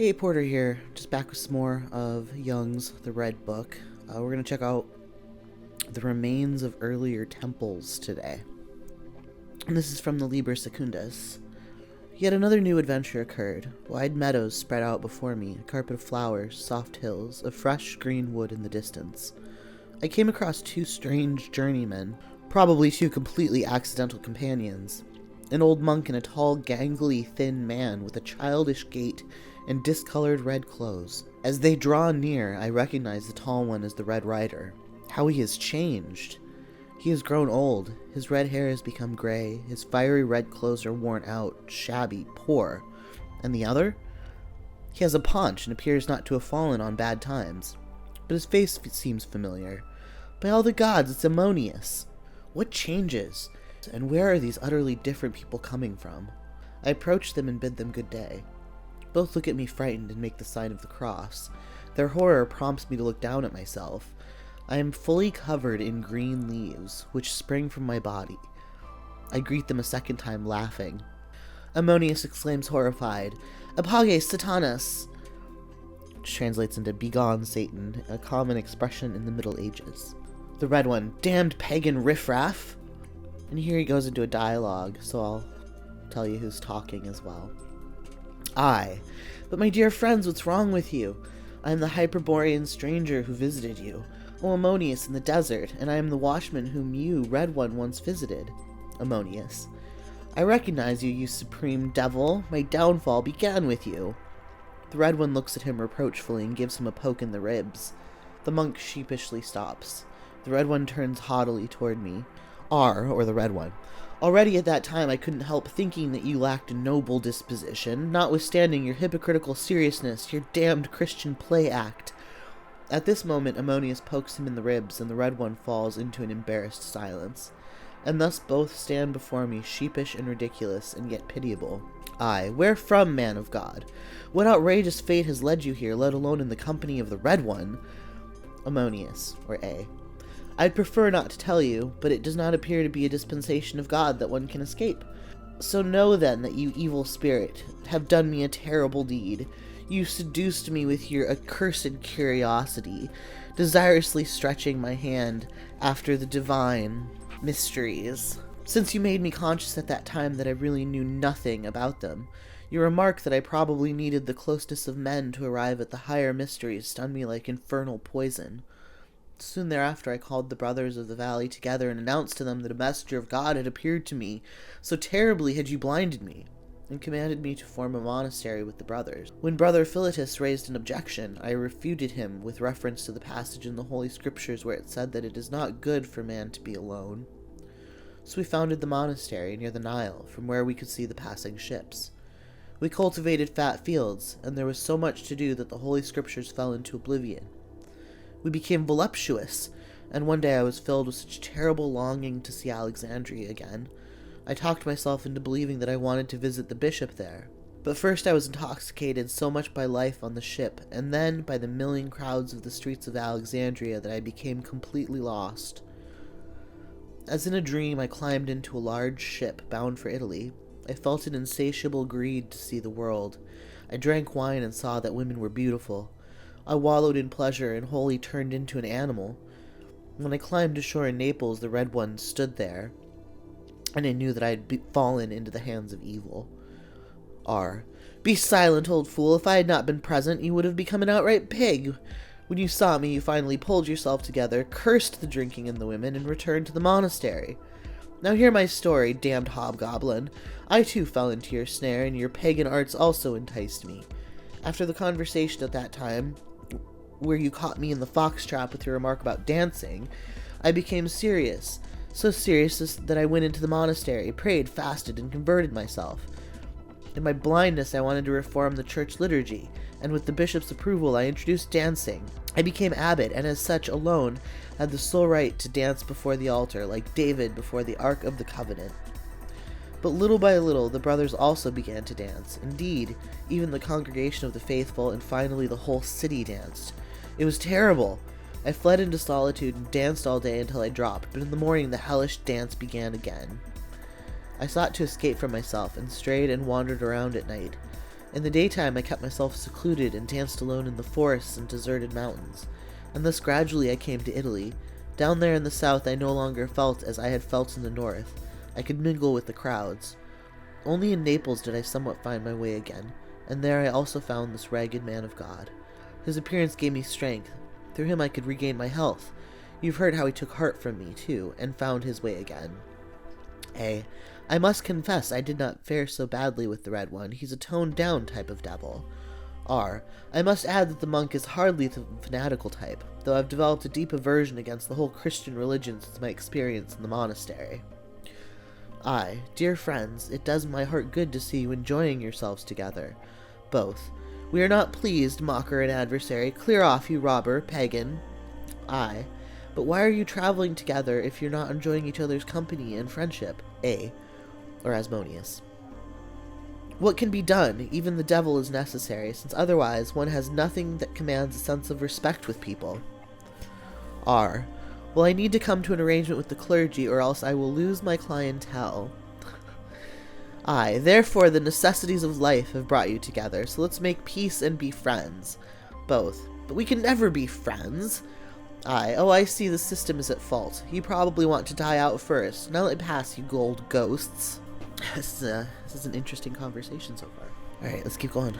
Hey, Porter here, just back with some more of Jung's The Red Book. We're going to check out the remains of earlier temples today. And this is from the Liber Secundus. Yet another new adventure occurred. Wide meadows spread out before me, a carpet of flowers, soft hills, a fresh green wood in the distance. I came across two strange journeymen, probably two completely accidental companions. An old monk and a tall, gangly, thin man with a childish gait and discolored red clothes. As they draw near, I recognize the tall one as the Red Rider. How he has changed. He has grown old. His red hair has become gray. His fiery red clothes are worn out, shabby, poor. And the other? He has a paunch and appears not to have fallen on bad times. But his face seems familiar. By all the gods, it's Ammonius. What changes? And where are these utterly different people coming from? I approach them and bid them good day. Both look at me frightened and make the sign of the cross. Their horror prompts me to look down at myself. I am fully covered in green leaves, which spring from my body. I greet them a second time, laughing. Ammonius exclaims horrified, "Apage Satanas!" which translates into "Begone, Satan," a common expression in the Middle Ages. The Red One, "Damned pagan riffraff!" And here he goes into a dialogue, so I'll tell you who's talking as well. But my dear friends, what's wrong with you? I am the Hyperborean stranger who visited you, O Ammonius in the desert, and I am the watchman whom you, Red One, once visited. Ammonius, I recognize you, you supreme devil. My downfall began with you. The Red One looks at him reproachfully and gives him a poke in the ribs. The monk sheepishly stops. The Red One turns haughtily toward me. Or the Red One. Already at that time I couldn't help thinking that you lacked a noble disposition, notwithstanding your hypocritical seriousness, your damned Christian play act. At this moment Ammonius pokes him in the ribs, and the Red One falls into an embarrassed silence. And thus both stand before me, sheepish and ridiculous, and yet pitiable. Where from, man of God? What outrageous fate has led you here, let alone in the company of the Red One? Ammonius, or A. I'd prefer not to tell you, but it does not appear to be a dispensation of God that one can escape. So know then that you evil spirit have done me a terrible deed. You seduced me with your accursed curiosity, desirously stretching my hand after the divine mysteries. Since you made me conscious at that time that I really knew nothing about them, your remark that I probably needed the closeness of men to arrive at the higher mysteries stung me like infernal poison. Soon thereafter I called the brothers of the valley together and announced to them that a messenger of God had appeared to me, so terribly had you blinded me, and commanded me to form a monastery with the brothers. When Brother Philetus raised an objection, I refuted him with reference to the passage in the Holy Scriptures where it said that it is not good for man to be alone. So we founded the monastery near the Nile, from where we could see the passing ships. We cultivated fat fields, and there was so much to do that the Holy Scriptures fell into oblivion. We became voluptuous, and one day I was filled with such terrible longing to see Alexandria again. I talked myself into believing that I wanted to visit the bishop there. But first I was intoxicated so much by life on the ship, and then by the milling crowds of the streets of Alexandria, that I became completely lost. As in a dream, I climbed into a large ship bound for Italy. I felt an insatiable greed to see the world. I drank wine and saw that women were beautiful. I wallowed in pleasure and wholly turned into an animal. When I climbed ashore in Naples, the Red One stood there, and I knew that I had fallen into the hands of evil. Be silent, old fool. If I had not been present, you would have become an outright pig. When you saw me, you finally pulled yourself together, cursed the drinking and the women, and returned to the monastery. Now hear my story, damned hobgoblin. I too fell into your snare, and your pagan arts also enticed me. After the conversation at that time, where you caught me in the fox trap with your remark about dancing, I became serious. So serious that I went into the monastery, prayed, fasted, and converted myself. In my blindness, I wanted to reform the church liturgy, and with the bishop's approval, I introduced dancing. I became abbot, and as such alone had the sole right to dance before the altar, like David before the Ark of the Covenant. But little by little, the brothers also began to dance. Indeed, even the congregation of the faithful, and finally the whole city danced. It was terrible. I fled into solitude and danced all day until I dropped, but in the morning the hellish dance began again. I sought to escape from myself, and strayed and wandered around at night. In the daytime I kept myself secluded and danced alone in the forests and deserted mountains, and thus gradually I came to Italy. Down there in the south I no longer felt as I had felt in the north. I could mingle with the crowds. Only in Naples did I somewhat find my way again, and there I also found this ragged man of God. His appearance gave me strength. Through him I could regain my health. You've heard how he took heart from me, too, and found his way again. I must confess I did not fare so badly with the Red One. He's a toned-down type of devil. I must add that the monk is hardly the fanatical type, though I've developed a deep aversion against the whole Christian religion since my experience in the monastery. Dear friends, it does my heart good to see you enjoying yourselves together. Both. We are not pleased, mocker and adversary. Clear off, you robber, pagan. But why are you traveling together if you're not enjoying each other's company and friendship? Or Ammonius. What can be done? Even the devil is necessary, since otherwise one has nothing that commands a sense of respect with people. Well, I need to come to an arrangement with the clergy, or else I will lose my clientele. Therefore the necessities of life have brought you together, so let's make peace and be friends. Both. But we can never be friends. I see the system is at fault. You probably want to die out first. Now let it pass, you gold ghosts. This is an interesting conversation so far. Alright, let's keep going.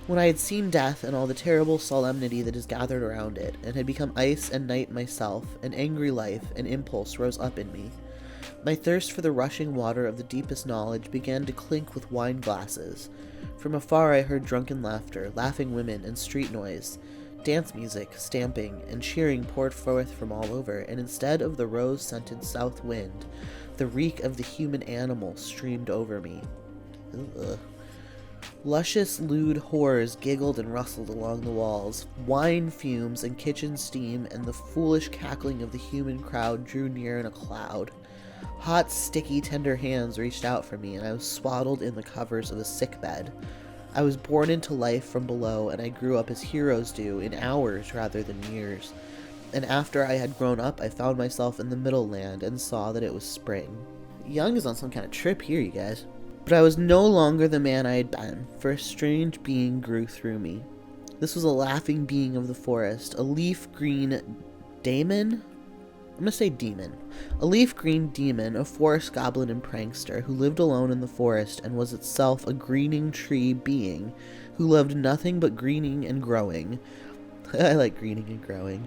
When I had seen death and all the terrible solemnity that is gathered around it, and had become ice and night myself, an angry life and impulse rose up in me. My thirst for the rushing water of the deepest knowledge began to clink with wine glasses. From afar I heard drunken laughter, laughing women, and street noise. Dance music, stamping, and cheering poured forth from all over, and instead of the rose-scented south wind, the reek of the human animal streamed over me. Ugh. Luscious, lewd whores giggled and rustled along the walls. Wine fumes and kitchen steam and the foolish cackling of the human crowd drew near in a cloud. Hot, sticky, tender hands reached out for me, and I was swaddled in the covers of a sickbed. I was born into life from below, and I grew up as heroes do, in hours rather than years. And after I had grown up, I found myself in the middle land and saw that it was spring. Jung is on some kind of trip here, you guys. But I was no longer the man I had been, for a strange being grew through me. This was a laughing being of the forest, a leaf-green daemon? I'm gonna say demon. A leaf-green demon, a forest goblin and prankster, who lived alone in the forest and was itself a greening tree being, who loved nothing but greening and growing. I like greening and growing.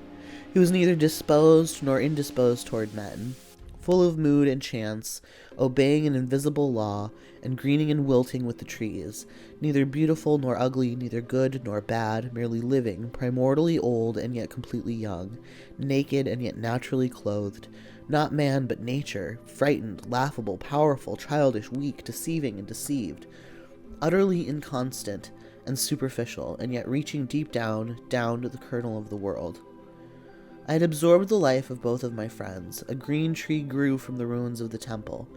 He was neither disposed nor indisposed toward men, full of mood and chance, obeying an invisible law, and greening and wilting with the trees, neither beautiful nor ugly, neither good nor bad, merely living, primordially old and yet completely young, naked and yet naturally clothed, not man but nature, frightened, laughable, powerful, childish, weak, deceiving and deceived, utterly inconstant and superficial, and yet reaching deep down to the kernel of the world. I had absorbed the life of both of my friends. A green tree grew from the ruins of the temple.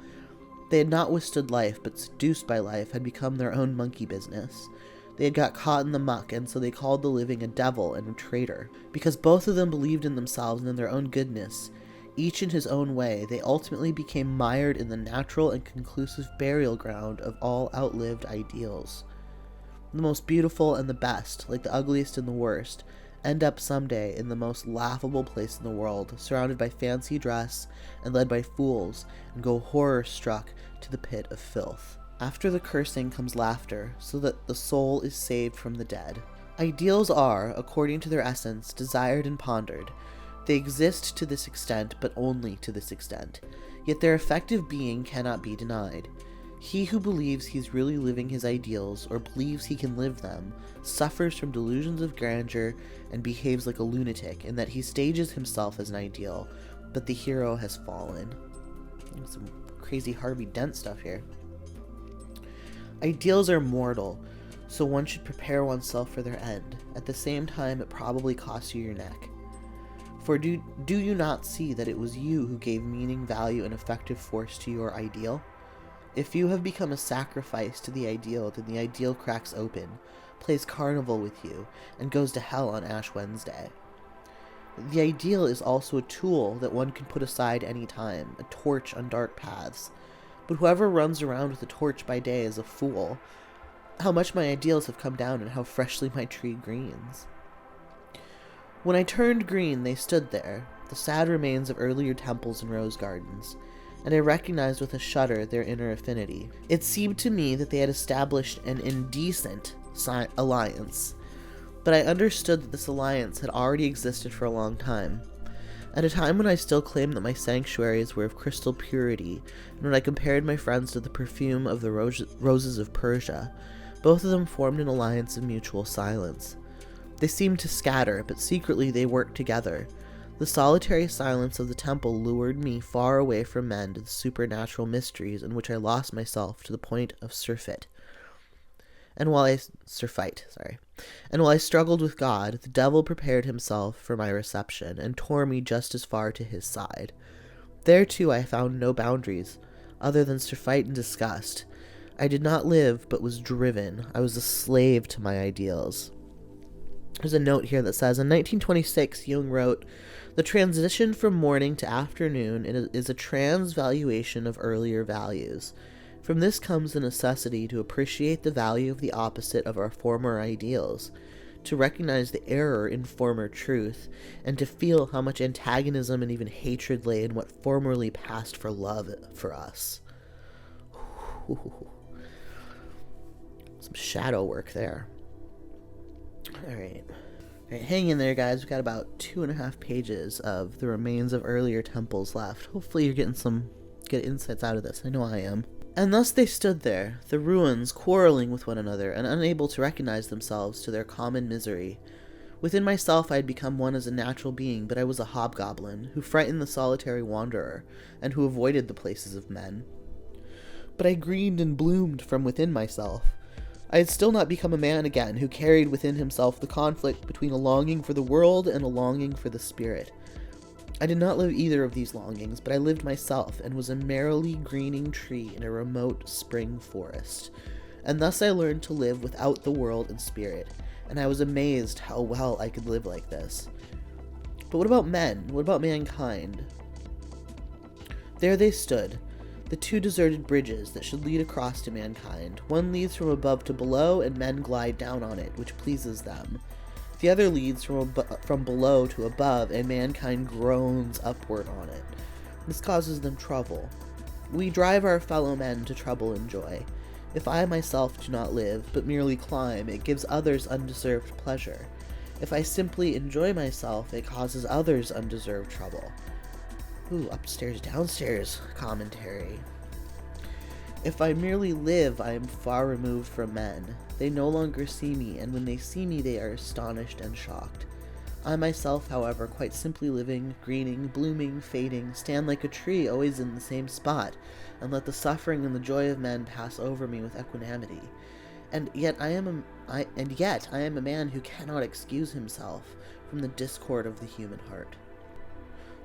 They had not withstood life, but seduced by life, had become their own monkey business. They had got caught in the muck, and so they called the living a devil and a traitor. Because both of them believed in themselves and in their own goodness, each in his own way, they ultimately became mired in the natural and conclusive burial ground of all outlived ideals. The most beautiful and the best, like the ugliest and the worst, end up someday in the most laughable place in the world, surrounded by fancy dress and led by fools, and go horror-struck to the pit of filth. After the cursing comes laughter, so that the soul is saved from the dead. Ideals are, according to their essence, desired and pondered. They exist to this extent, but only to this extent. Yet their effective being cannot be denied. He who believes he's really living his ideals, or believes he can live them, suffers from delusions of grandeur and behaves like a lunatic, in that he stages himself as an ideal, but the hero has fallen. Some crazy Harvey Dent stuff here. Ideals are mortal, so one should prepare oneself for their end. At the same time, it probably costs you your neck. For do you not see that it was you who gave meaning, value, and effective force to your ideal? If you have become a sacrifice to the ideal, then the ideal cracks open, plays carnival with you, and goes to hell on Ash Wednesday. The ideal is also a tool that one can put aside any time, a torch on dark paths. But whoever runs around with a torch by day is a fool. how much my ideals have come down and how freshly my tree greens. When I turned green, they stood there, the sad remains of earlier temples and rose gardens, and I recognized with a shudder their inner affinity. It seemed to me that they had established an indecent alliance, but I understood that this alliance had already existed for a long time. At a time when I still claimed that my sanctuaries were of crystal purity, and when I compared my friends to the perfume of the roses of Persia, both of them formed an alliance of mutual silence. They seemed to scatter, but secretly they worked together. The solitary silence of the temple lured me far away from men to the supernatural mysteries in which I lost myself to the point of surfeit. And while I struggled with God, the devil prepared himself for my reception and tore me just as far to his side. There too I found no boundaries, other than surfeit and disgust. I did not live, but was driven. I was a slave to my ideals. There's a note here that says, in 1926, Jung wrote, "The transition from morning to afternoon is a transvaluation of earlier values. From this comes the necessity to appreciate the value of the opposite of our former ideals, to recognize the error in former truth, and to feel how much antagonism and even hatred lay in what formerly passed for love for us." Ooh. Some shadow work there. Alright, hang in there, guys. We've got about 2.5 pages of the remains of earlier temples left. Hopefully you're getting some good insights out of this. I know I am. And thus they stood there, the ruins, quarreling with one another, and unable to recognize themselves to their common misery. Within myself I had become one as a natural being, but I was a hobgoblin, who frightened the solitary wanderer, and who avoided the places of men. But I greened and bloomed from within myself. I had still not become a man again, who carried within himself the conflict between a longing for the world and a longing for the spirit. I did not live either of these longings, but I lived myself, and was a merrily greening tree in a remote spring forest. And thus I learned to live without the world and spirit, and I was amazed how well I could live like this. But what about men? What about mankind? There they stood, the two deserted bridges that should lead across to mankind. One leads from above to below, and men glide down on it, which pleases them. The other leads from below to above, and mankind groans upward on it. This causes them trouble. We drive our fellow men to trouble and joy. If I myself do not live, but merely climb, it gives others undeserved pleasure. If I simply enjoy myself, it causes others undeserved trouble. Ooh, upstairs, downstairs commentary. If I merely live, I am far removed from men. They no longer see me, and when they see me, they are astonished and shocked. I myself, however, quite simply living, greening, blooming, fading, stand like a tree always in the same spot, and let the suffering and the joy of men pass over me with equanimity. And yet I am a man who cannot excuse himself from the discord of the human heart.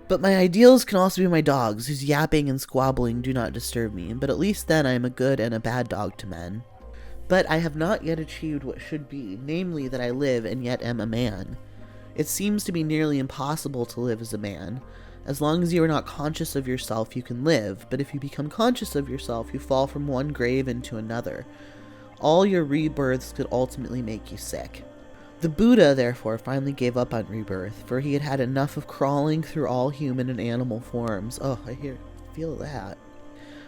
But my ideals can also be my dogs, whose yapping and squabbling do not disturb me, but at least then I am a good and a bad dog to men. But I have not yet achieved what should be, namely that I live and yet am a man. It seems to be nearly impossible to live as a man. As long as you are not conscious of yourself, you can live, but if you become conscious of yourself, you fall from one grave into another. All your rebirths could ultimately make you sick. The Buddha, therefore, finally gave up on rebirth, for he had had enough of crawling through all human and animal forms. Oh, feel that.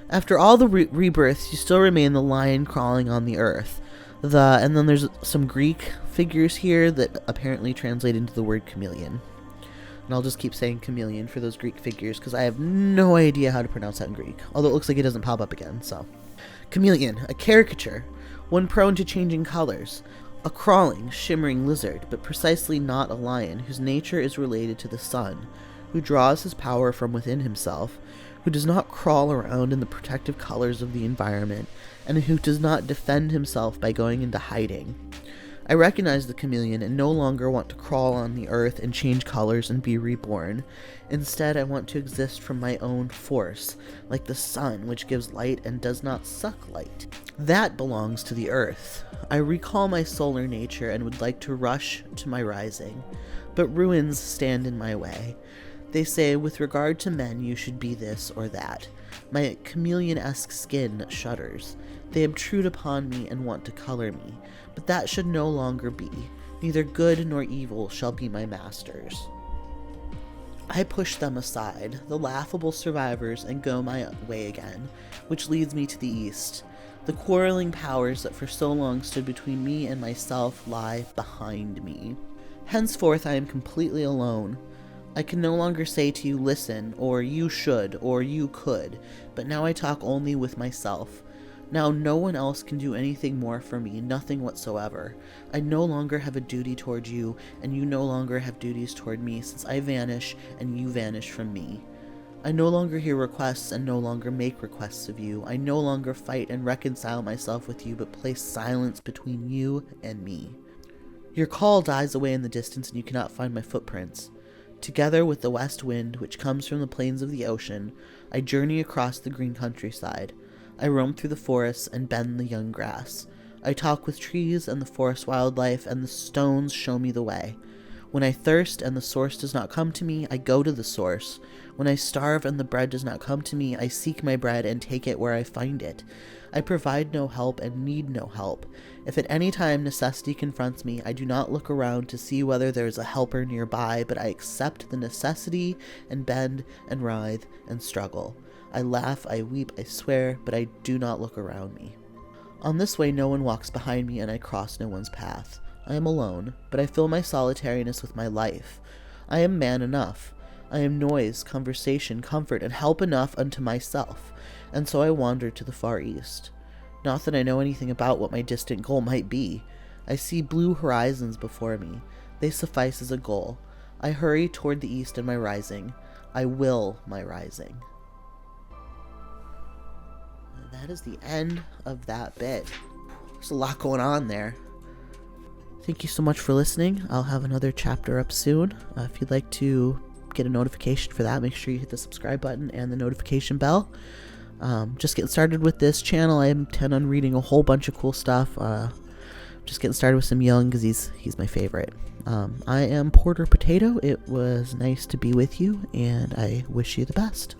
After all the rebirths, you still remain the lion crawling on the earth. And then there's some Greek figures here that apparently translate into the word chameleon. And I'll just keep saying chameleon for those Greek figures, because I have no idea how to pronounce that in Greek. Although it looks like it doesn't pop up again, so. Chameleon, a caricature, one prone to changing colors. A crawling, shimmering lizard, but precisely not a lion, whose nature is related to the sun, who draws his power from within himself, who does not crawl around in the protective colors of the environment, and who does not defend himself by going into hiding. I recognize the chameleon and no longer want to crawl on the earth and change colors and be reborn. Instead, I want to exist from my own force, like the sun, which gives light and does not suck light. That belongs to the earth. I recall my solar nature and would like to rush to my rising, but ruins stand in my way. They say, with regard to men, you should be this or that. My chameleon-esque skin shudders. They obtrude upon me and want to color me, but that should no longer be. Neither good nor evil shall be my masters. I push them aside, the laughable survivors, and go my way again, which leads me to the east. The quarreling powers that for so long stood between me and myself lie behind me. Henceforth I am completely alone. I can no longer say to you, listen, or you should, or you could, but now I talk only with myself. Now no one else can do anything more for me, nothing whatsoever. I no longer have a duty toward you, and you no longer have duties toward me, since I vanish and you vanish from me. I no longer hear requests and no longer make requests of you. I no longer fight and reconcile myself with you, but place silence between you and me. Your call dies away in the distance and you cannot find my footprints. Together with the west wind, which comes from the plains of the ocean, I journey across the green countryside. I roam through the forests and bend the young grass. I talk with trees and the forest wildlife, and the stones show me the way. When I thirst and the source does not come to me, I go to the source. When I starve and the bread does not come to me, I seek my bread and take it where I find it. I provide no help and need no help. If at any time necessity confronts me, I do not look around to see whether there is a helper nearby, but I accept the necessity and bend and writhe and struggle. I laugh, I weep, I swear, but I do not look around me. On this way no one walks behind me, and I cross no one's path. I am alone, but I fill my solitariness with my life. I am man enough. I am noise, conversation, comfort, and help enough unto myself, and so I wander to the far east. Not that I know anything about what my distant goal might be. I see blue horizons before me. They suffice as a goal. I hurry toward the east in my rising. I will my rising. That is the end of that bit. There's a lot going on there. Thank you so much for listening. I'll have another chapter up soon. If you'd like to get a notification for that, make sure you hit the subscribe button and the notification bell. Just getting started with this channel. I intend on reading a whole bunch of cool stuff. Just getting started with some Jung because he's my favorite. I am Porter Potato. It was nice to be with you, and I wish you the best.